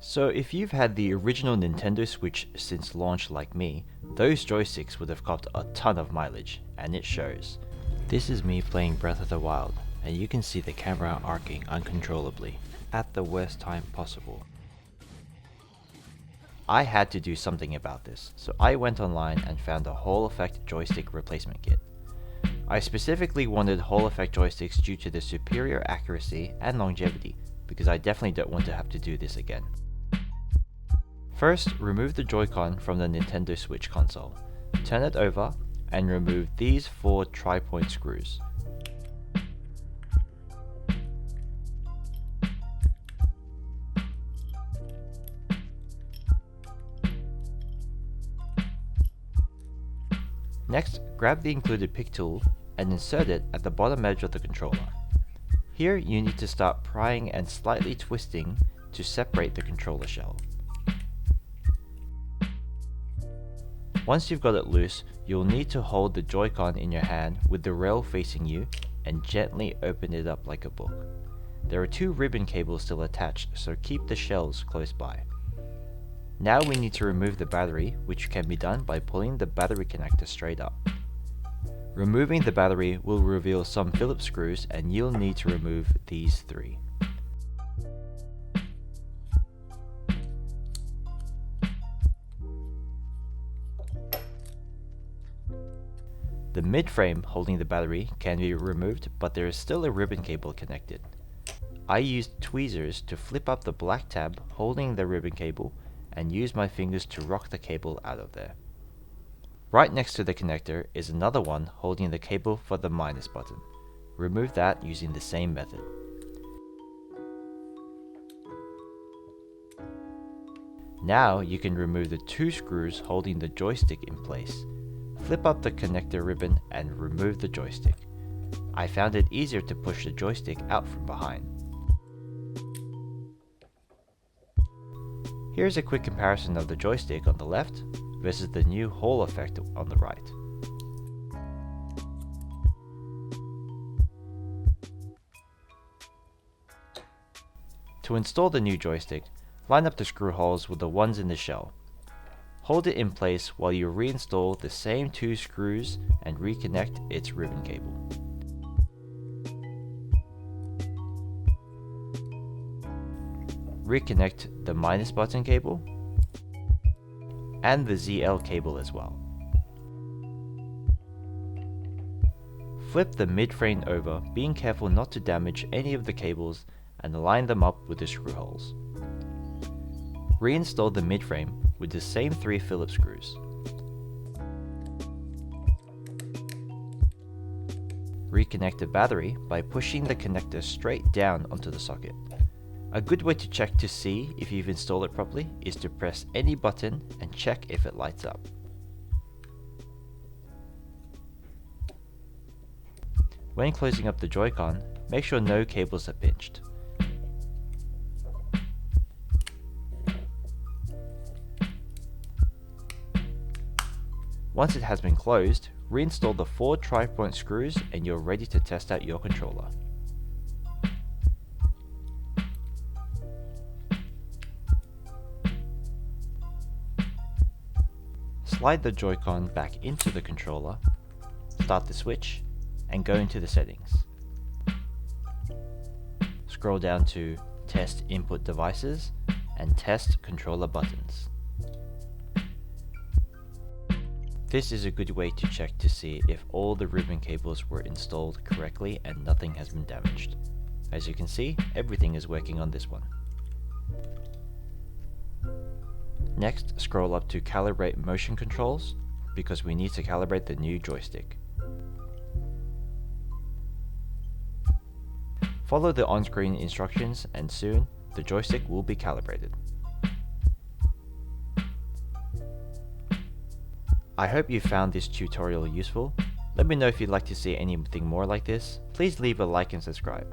So if you've had the original Nintendo Switch since launch like me, those joysticks would have copped a ton of mileage, and it shows. This is me playing Breath of the Wild, and you can see the camera arcing uncontrollably, at the worst time possible. I had to do something about this, so I went online and found a Hall Effect joystick replacement kit. I specifically wanted Hall Effect joysticks due to their superior accuracy and longevity, because I definitely don't want to have to do this again. First, remove the Joy-Con from the Nintendo Switch console. Turn it over and remove these 4 tri-point screws. Next, grab the included pick tool and insert it at the bottom edge of the controller. Here you need to start prying and slightly twisting to separate the controller shell. Once you've got it loose, you'll need to hold the Joy-Con in your hand with the rail facing you and gently open it up like a book. There are 2 ribbon cables still attached, so keep the shells close by. Now we need to remove the battery, which can be done by pulling the battery connector straight up. Removing the battery will reveal some Phillips screws, and you'll need to remove these 3. The mid-frame holding the battery can be removed, but there is still a ribbon cable connected. I used tweezers to flip up the black tab holding the ribbon cable and used my fingers to rock the cable out of there. Right next to the connector is another one holding the cable for the minus button. Remove that using the same method. Now you can remove the 2 screws holding the joystick in place. Flip up the connector ribbon and remove the joystick. I found it easier to push the joystick out from behind. Here's a quick comparison of the joystick on the left versus the new Hall Effect on the right. To install the new joystick, line up the screw holes with the ones in the shell. Hold it in place while you reinstall the same 2 screws and reconnect its ribbon cable. Reconnect the minus button cable and the ZL cable as well. Flip the mid-frame over, being careful not to damage any of the cables, and line them up with the screw holes. Reinstall the mid-frame with the same 3 Phillips screws. Reconnect the battery by pushing the connector straight down onto the socket. A good way to check to see if you've installed it properly is to press any button and check if it lights up. When closing up the Joy-Con, make sure no cables are pinched. Once it has been closed, reinstall the 4 tri-point screws and you're ready to test out your controller. Slide the Joy-Con back into the controller, start the switch, and go into the settings. Scroll down to Test Input Devices and Test Controller Buttons. This is a good way to check to see if all the ribbon cables were installed correctly and nothing has been damaged. As you can see, everything is working on this one. Next, scroll up to Calibrate Motion Controls, because we need to calibrate the new joystick. Follow the on-screen instructions and soon, the joystick will be calibrated. I hope you found this tutorial useful. Let me know if you'd like to see anything more like this. Please leave a like and subscribe.